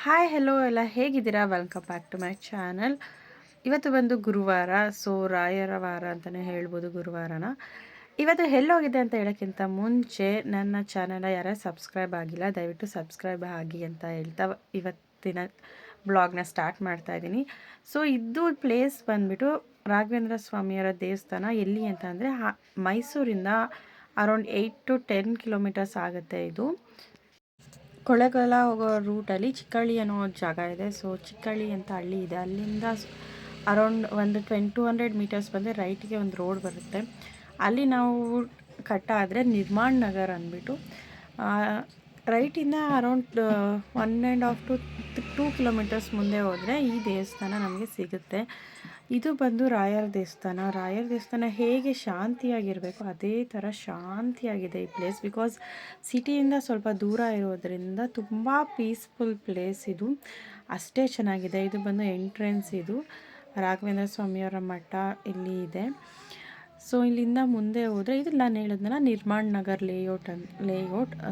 Hi hello ಎಲ್ಲ ಹೇಗಿದ್ದೀರಾ? Welcome back to my channel. ಇವತ್ತು ಬಂದು ಗುರುವಾರ, ಸೊ ರಾಯರ ವಾರ ಅಂತಲೇ ಹೇಳ್ಬೋದು ಗುರುವಾರನ. ಇವತ್ತು ಎಲ್ಲೋಗಿದೆ ಅಂತ ಹೇಳೋಕ್ಕಿಂತ ಮುಂಚೆ ನನ್ನ ಚಾನಲ್ ಯಾರು ಸಬ್ಸ್ಕ್ರೈಬ್ ಆಗಿಲ್ಲ, ದಯವಿಟ್ಟು ಸಬ್ಸ್ಕ್ರೈಬ್ ಆಗಿ ಅಂತ ಹೇಳ್ತಾ ಇವತ್ತಿನ ಬ್ಲಾಗ್ನ ಸ್ಟಾರ್ಟ್ ಮಾಡ್ತಾ ಇದ್ದೀನಿ. ಸೊ ಇದು ಪ್ಲೇಸ್ ಬಂದುಬಿಟ್ಟು ರಾಘವೇಂದ್ರ ಸ್ವಾಮಿಯವರ ದೇವಸ್ಥಾನ. ಎಲ್ಲಿ ಅಂತ ಅಂದರೆ ಮೈಸೂರಿಂದ ಅರೌಂಡ್ 8 to 10 ಕಿಲೋಮೀಟರ್ಸ್ ಆಗುತ್ತೆ. ಇದು ಕೊಳ್ಳೇಗಾಲ ಹೋಗೋ ರೂಟಲ್ಲಿ ಚಿಕ್ಕಹಳ್ಳಿ ಅನ್ನೋ ಜಾಗ ಇದೆ. ಸೊ ಚಿಕ್ಕಹಳ್ಳಿ ಅಂತ ಹಳ್ಳಿ ಇದೆ, ಅಲ್ಲಿಂದ ಅರೌಂಡ್ ಒಂದು 200 ಮೀಟರ್ಸ್ ಬಂದರೆ ರೈಟಿಗೆ ಒಂದು ರೋಡ್ ಬರುತ್ತೆ. ಅಲ್ಲಿ ನಾವು ಕಟ್ಟಾದರೆ ನಿರ್ಮಾಣ್ ನಗರ್ ಅಂದ್ಬಿಟ್ಟು ರೈಟಿಂದ ಅರೌಂಡ್ 1.5 to 2 ಕಿಲೋಮೀಟರ್ಸ್ ಮುಂದೆ ಹೋದರೆ ಈ ದೇವಸ್ಥಾನ ನಮಗೆ ಸಿಗುತ್ತೆ. ಇದು ಬಂದು ರಾಯರ ದೇವಸ್ಥಾನ. ರಾಯರ ದೇವಸ್ಥಾನ ಹೇಗೆ ಶಾಂತಿಯಾಗಿರಬೇಕು ಅದೇ ಥರ ಶಾಂತಿಯಾಗಿದೆ ಈ ಪ್ಲೇಸ್. ಬಿಕಾಸ್ ಸಿಟಿಯಿಂದ ಸ್ವಲ್ಪ ದೂರ ಇರೋದರಿಂದ ತುಂಬ ಪೀಸ್ಫುಲ್ ಪ್ಲೇಸ್ ಇದು. ಅಷ್ಟೇ ಚೆನ್ನಾಗಿದೆ. ಇದು ಬಂದು ಎಂಟ್ರೆನ್ಸ್. ಇದು ರಾಘವೇಂದ್ರ ಸ್ವಾಮಿಯವರ ಮಠ ಇಲ್ಲಿ ಇದೆ. ಸೊ ಇಲ್ಲಿಂದ ಮುಂದೆ ಹೋದರೆ ಇದು ನಾನು ಹೇಳಿದ್ನಲ್ಲ ನಿರ್ಮಾಣ್ ನಗರ್ ಲೇಔಟ್.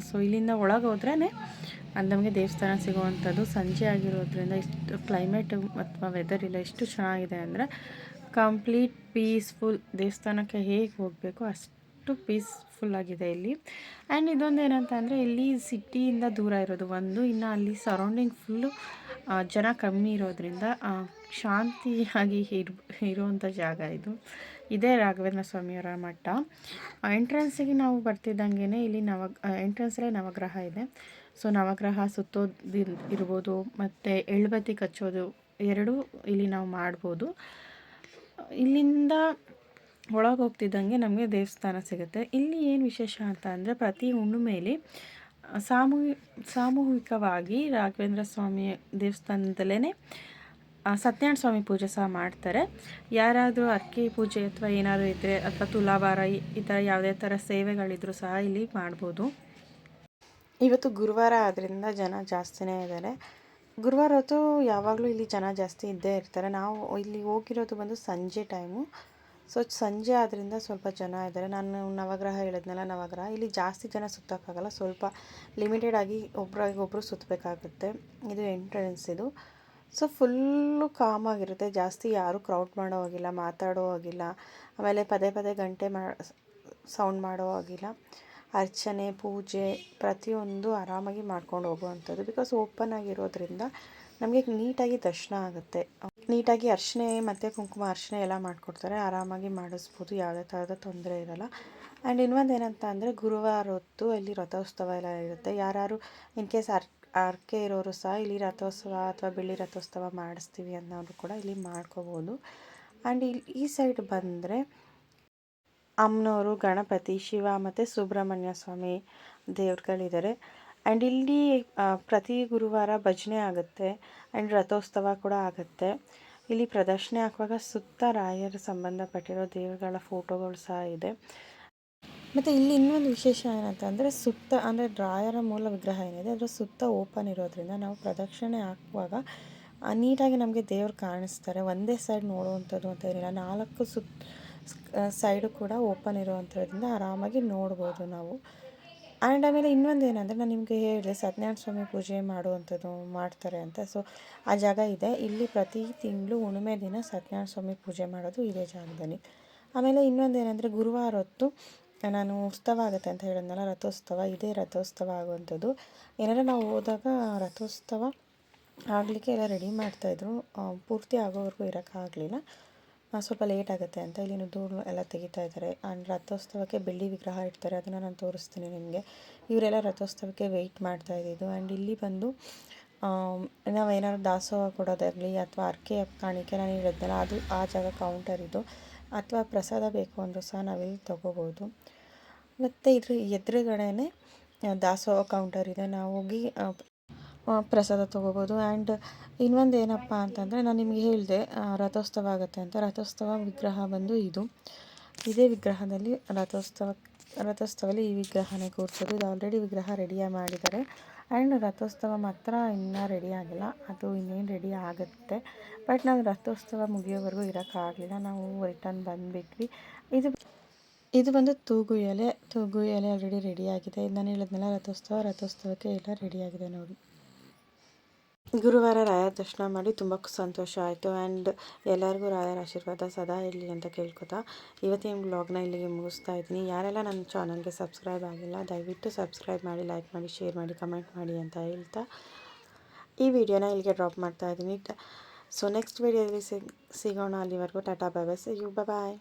ಸೊ ಇಲ್ಲಿಂದ ಒಳಗೆ ಹೋದ್ರೇ ಅಲ್ಲಿ ನಮಗೆ ದೇವಸ್ಥಾನ ಸಿಗುವಂಥದ್ದು. ಸಂಜೆ ಆಗಿರೋದ್ರಿಂದ ಇಷ್ಟು ಕ್ಲೈಮೇಟ್ ಅಥವಾ ವೆದರ್ ಇಲ್ಲ ಎಷ್ಟು ಚೆನ್ನಾಗಿದೆ ಅಂದರೆ ಕಂಪ್ಲೀಟ್ ಪೀಸ್ಫುಲ್. ದೇವಸ್ಥಾನಕ್ಕೆ ಹೇಗೆ ಹೋಗಬೇಕು ಅಷ್ಟು ಪೀಸ್ಫುಲ್ಲಾಗಿದೆ ಇಲ್ಲಿ. ಆ್ಯಂಡ್ ಇದೊಂದು ಏನಂತ ಅಂದರೆ ಇಲ್ಲಿ ಸಿಟಿಯಿಂದ ದೂರ ಇರೋದು ಒಂದು, ಇನ್ನು ಅಲ್ಲಿ ಸರೌಂಡಿಂಗ್ ಫುಲ್ಲು ಜನ ಕಮ್ಮಿ ಇರೋದ್ರಿಂದ ಶಾಂತಿಯಾಗಿ ಇರುವಂಥ ಜಾಗ ಇದು. ಇದೇ ರಾಘವೇಂದ್ರ ಸ್ವಾಮಿಯವರ ಮಠ. ಎಂಟ್ರೆನ್ಸಿಗೆ ನಾವು ಬರ್ತಿದ್ದಂಗೆ ಇಲ್ಲಿ ಎಂಟ್ರೆನ್ಸಲ್ಲೇ ನವಗ್ರಹ ಇದೆ. ಸೊ ನವಗ್ರಹ ಸುತ್ತೋದು ಇರ್ಬೋದು ಮತ್ತು ಎಳ್ಬತ್ತಿ ಕಚ್ಚೋದು ಎರಡೂ ಇಲ್ಲಿ ನಾವು ಮಾಡ್ಬೋದು. ಇಲ್ಲಿಂದ ಒಳಗೆ ಹೋಗ್ತಿದ್ದಂಗೆ ನಮಗೆ ದೇವಸ್ಥಾನ ಸಿಗುತ್ತೆ. ಇಲ್ಲಿ ಏನು ವಿಶೇಷ ಅಂತ ಅಂದರೆ ಪ್ರತಿ ಹುಣ್ಣಿಮೆಯಲ್ಲಿ ಸಾಮೂಹಿಕವಾಗಿ ರಾಘವೇಂದ್ರ ಸ್ವಾಮಿ ದೇವಸ್ಥಾನದಲ್ಲೇ ಸತ್ಯನಾರಾಯಣ ಸ್ವಾಮಿ ಪೂಜೆ ಸಹ ಮಾಡ್ತಾರೆ. ಯಾರಾದರೂ ಅರ್ಕೆ ಪೂಜೆ ಅಥವಾ ಏನಾದರೂ ಇದ್ದರೆ ಅಥವಾ ತುಲಾಭಾರ ಈ ಥರ ಯಾವುದೇ ಥರ ಸೇವೆಗಳಿದ್ರೂ ಸಹ ಇಲ್ಲಿ ಮಾಡ್ಬೋದು. ಇವತ್ತು ಗುರುವಾರ ಆದ್ದರಿಂದ ಜನ ಜಾಸ್ತಿನೇ ಇದ್ದಾರೆ. ಗುರುವಾರ ಹೊತ್ತು ಯಾವಾಗಲೂ ಇಲ್ಲಿ ಜನ ಜಾಸ್ತಿ ಇದ್ದೇ ಇರ್ತಾರೆ. ನಾವು ಇಲ್ಲಿ ಹೋಗಿರೋದು ಬಂದು ಸಂಜೆ ಟೈಮು. ಸೊ ಸಂಜೆ ಆದ್ದರಿಂದ ಸ್ವಲ್ಪ ಜನ ಇದ್ದಾರೆ. ನಾನು ನವಗ್ರಹ ಹೇಳಿದ್ನಲ್ಲ, ನವಗ್ರಹ ಇಲ್ಲಿ ಜಾಸ್ತಿ ಜನ ಸುತ್ತೋಕ್ಕಾಗಲ್ಲ, ಸ್ವಲ್ಪ ಲಿಮಿಟೆಡಾಗಿ ಒಬ್ಬರು ಸುತ್ತಬೇಕಾಗುತ್ತೆ. ಇದು ಎಂಟ್ರೆನ್ಸ್ ಇದು. ಸೊ ಫುಲ್ಲು ಕಾಮಾಗಿರುತ್ತೆ, ಜಾಸ್ತಿ ಯಾರೂ ಕ್ರೌಡ್ ಮಾಡೋ ಹೋಗಿಲ್ಲ, ಮಾತಾಡೋ ಹೋಗಿಲ್ಲ, ಆಮೇಲೆ ಪದೇ ಪದೇ ಗಂಟೆ ಸೌಂಡ್ ಮಾಡೋ ಹೋಗಿಲ್ಲ. ಅರ್ಚನೆ ಪೂಜೆ ಪ್ರತಿಯೊಂದು ಆರಾಮಾಗಿ ಮಾಡ್ಕೊಂಡು ಹೋಗುವಂಥದ್ದು. ಬಿಕಾಸ್ ಓಪನ್ ಆಗಿರೋದ್ರಿಂದ ನಮಗೆ ನೀಟಾಗಿ ದರ್ಶನ ಆಗುತ್ತೆ. ನೀಟಾಗಿ ಅರ್ಚನೆ ಮತ್ತು ಕುಂಕುಮ ಅರ್ಚನೆ ಎಲ್ಲ ಮಾಡಿಕೊಡ್ತಾರೆ, ಆರಾಮಾಗಿ ಮಾಡಿಸ್ಬೋದು, ಯಾವುದೇ ಥರದ ತೊಂದರೆ ಇರೋಲ್ಲ. ಆ್ಯಂಡ್ ಇನ್ನೊಂದು ಏನಂತ ಅಂದರೆ ಗುರುವಾರ ಹೊತ್ತು ಇಲ್ಲಿ ರಥೋತ್ಸವ ಎಲ್ಲ ಇರುತ್ತೆ. ಯಾರು ಇನ್ ಕೇಸ್ ಅರ್ಕೆ ಇರೋರು ಸಹ ಇಲ್ಲಿ ರಥೋತ್ಸವ ಅಥವಾ ಬೆಳ್ಳಿ ರಥೋತ್ಸವ ಮಾಡಿಸ್ತೀವಿ ಅನ್ನೋರು ಕೂಡ ಇಲ್ಲಿ ಮಾಡ್ಕೋಬೋದು. ಆ್ಯಂಡ್ ಇಲ್ಲಿ ಈ ಸೈಡ್ ಬಂದರೆ ಅಮ್ಮನವರು, ಗಣಪತಿ, ಶಿವ ಮತ್ತು ಸುಬ್ರಹ್ಮಣ್ಯ ಸ್ವಾಮಿ ದೇವ್ರುಗಳಿದ್ದಾರೆ. ಆ್ಯಂಡ್ ಇಲ್ಲಿ ಪ್ರತಿ ಗುರುವಾರ ಭಜನೆ ಆಗುತ್ತೆ ಆ್ಯಂಡ್ ರಥೋತ್ಸವ ಕೂಡ ಆಗುತ್ತೆ. ಇಲ್ಲಿ ಪ್ರದರ್ಶನ ಹಾಕುವಾಗ ಸುತ್ತ ರಾಯರ ಸಂಬಂಧಪಟ್ಟಿರೋ ದೇವರುಗಳ ಫೋಟೋಗಳು ಸಹ ಇದೆ. ಮತ್ತು ಇಲ್ಲಿ ಇನ್ನೊಂದು ವಿಶೇಷ ಏನಂತಂದರೆ ಸುತ್ತ ಅಂದರೆ ರಾಯರ ಮೂಲ ವಿಗ್ರಹ ಏನಿದೆ ಅದರ ಸುತ್ತ ಓಪನ್ ಇರೋದ್ರಿಂದ ನಾವು ಪ್ರದಕ್ಷಿಣೆ ಹಾಕುವಾಗ ನೀಟಾಗಿ ನಮಗೆ ದೇವ್ರು ಕಾಣಿಸ್ತಾರೆ. ಒಂದೇ ಸೈಡ್ ನೋಡುವಂಥದ್ದು ಅಂತ ಏನಿಲ್ಲ, 4 ಸೈಡು ಕೂಡ ಓಪನ್ ಇರೋವಂಥದ್ರಿಂದ ಆರಾಮಾಗಿ ನೋಡ್ಬೋದು ನಾವು. ಆ್ಯಂಡ್ ಆಮೇಲೆ ಇನ್ನೊಂದು ಏನಂದರೆ ನಾನು ನಿಮಗೆ ಹೇಳಿದೆ ಸತ್ಯನಾರಾಯಣ ಸ್ವಾಮಿ ಪೂಜೆ ಮಾಡುವಂಥದ್ದು ಮಾಡ್ತಾರೆ ಅಂತ. ಸೊ ಆ ಜಾಗ ಇದೆ. ಇಲ್ಲಿ ಪ್ರತಿ ತಿಂಗಳು ಹುಣ್ಣಿಮೆ ದಿನ ಸತ್ಯನಾರಾಯಣ ಸ್ವಾಮಿ ಪೂಜೆ ಮಾಡೋದು ಇದೇ ಜಾಗದಲ್ಲಿ. ಆಮೇಲೆ ಇನ್ನೊಂದು ಏನಂದರೆ ಗುರುವಾರ ಹೊತ್ತು ನಾನು ಉತ್ಸವ ಆಗುತ್ತೆ ಅಂತ ಹೇಳಿದ್ನಲ್ಲ, ರಥೋತ್ಸವ, ಇದೇ ರಥೋತ್ಸವ ಆಗುವಂಥದ್ದು. ಏನಾದರೂ ನಾವು ಹೋದಾಗ ರಥೋತ್ಸವ ಆಗಲಿಕ್ಕೆ ಎಲ್ಲ ರೆಡಿ ಮಾಡ್ತಾಯಿದ್ರು, ಪೂರ್ತಿ ಆಗೋವರೆಗೂ ಇರೋಕ್ಕಾಗಲಿಲ್ಲ, ಸ್ವಲ್ಪ ಲೇಟ್ ಆಗುತ್ತೆ ಅಂತ ಇಲ್ಲಿನ ಧೂಳು ಎಲ್ಲ ತೆಗಿತಾ ಇದ್ದಾರೆ. ಆ್ಯಂಡ್ ರಥೋತ್ಸವಕ್ಕೆ ಬೆಳ್ಳಿ ವಿಗ್ರಹ ಇಡ್ತಾರೆ, ಅದನ್ನು ನಾನು ತೋರಿಸ್ತೀನಿ ನಿಮಗೆ. ಇವರೆಲ್ಲ ರಥೋತ್ಸವಕ್ಕೆ ವೆಯ್ಟ್ ಮಾಡ್ತಾ ಇದ್ದಿದ್ದು. ಆ್ಯಂಡ್ ಇಲ್ಲಿ ಬಂದು ನಾವೇನಾದ್ರು ದಾಸೋಹ ಕೊಡೋದಾಗಲಿ ಅಥವಾ ಅರ್ಕೆ ಕಾಣಿಕೆ ನಾನು ಹೇಳಿದ್ನಲ್ಲ ಅದು ಆ ಜಾಗ ಕೌಂಟರ್ ಇದು. ಅಥವಾ ಪ್ರಸಾದ ಬೇಕು ಅಂದರೂ ಸಹ ನಾವಿಲ್ಲಿ ತೊಗೋಬೋದು. ಮತ್ತು ಇದ್ರ ಎದುರುಗಡೆನೇ ದಾಸೋಹ ಕೌಂಟರ್ ಇದೆ, ನಾವು ಹೋಗಿ ಪ್ರಸಾದ ತೊಗೋಬೋದು. ಆ್ಯಂಡ್ ಇನ್ನೊಂದು ಏನಪ್ಪ ಅಂತಂದರೆ ನಾನು ನಿಮಗೆ ಹೇಳಿದೆ ರಥೋತ್ಸವ ಆಗುತ್ತೆ ಅಂತ. ರಥೋತ್ಸವ ವಿಗ್ರಹ ಬಂದು ಇದೇ ವಿಗ್ರಹದಲ್ಲಿ ರಥೋತ್ಸವದಲ್ಲಿ ಈ ವಿಗ್ರಹನೇ ಕೂರಿಸೋದು. ಇದು ಆಲ್ರೆಡಿ ವಿಗ್ರಹ ರೆಡಿ ಮಾಡಿದ್ದಾರೆ. ಆ್ಯಂಡ್ ರಥೋತ್ಸವ ಮಾತ್ರ ಇನ್ನೂ ರೆಡಿ ಆಗಿಲ್ಲ, ಅದು ಇನ್ನೇನು ರೆಡಿ ಆಗುತ್ತೆ. ಬಟ್ ನಾವು ರಥೋತ್ಸವ ಮುಗಿಯೋವರೆಗೂ ಇರೋಕ್ಕಾಗಲಿಲ್ಲ, ನಾವು ರಿಟರ್ನ್ ಬಂದುಬಿಟ್ವಿ. ಇದು ಬಂದು ತೂಗು ಎಲೆ ಆಲ್ರೆಡಿ ರೆಡಿಯಾಗಿದೆ. ಇದು ನಾನು ಹೇಳಿದ್ನಲ್ಲ ರಥೋತ್ಸವಕ್ಕೆ ಎಲ್ಲ ರೆಡಿಯಾಗಿದೆ ನೋಡಿ. ಗುರುವಾರ ರಾಯರ ದರ್ಶನ ಮಾಡಿ ತುಂಬ ಸಂತೋಷ ಆಯಿತು. ಆ್ಯಂಡ್ ಎಲ್ಲರಿಗೂ ರಾಯರ ಆಶೀರ್ವಾದ ಸದಾ ಇರಲಿ ಅಂತ ಕೇಳ್ಕೊತಾ ಇವತ್ತಿನ ಬ್ಲಾಗ್ನ ಇಲ್ಲಿಗೆ ಮುಗಿಸ್ತಾ ಇದ್ದೀನಿ. ಯಾರೆಲ್ಲ ನನ್ನ ಚಾನಲ್ಗೆ ಸಬ್ಸ್ಕ್ರೈಬ್ ಆಗಿಲ್ಲ ದಯವಿಟ್ಟು ಸಬ್ಸ್ಕ್ರೈಬ್ ಮಾಡಿ, ಲೈಕ್ ಮಾಡಿ, ಶೇರ್ ಮಾಡಿ, ಕಮೆಂಟ್ ಮಾಡಿ ಅಂತ ಹೇಳ್ತಾ ಈ ವಿಡಿಯೋನ ಇಲ್ಲಿಗೆ ಡ್ರಾಪ್ ಮಾಡ್ತಾ ಇದ್ದೀನಿ. ಸೊ ನೆಕ್ಸ್ಟ್ ವಿಡಿಯೋದಲ್ಲಿ ಸಿಗೋಣ. ಅಲ್ಲಿವರೆಗೂ tata bye bye, see you, bye.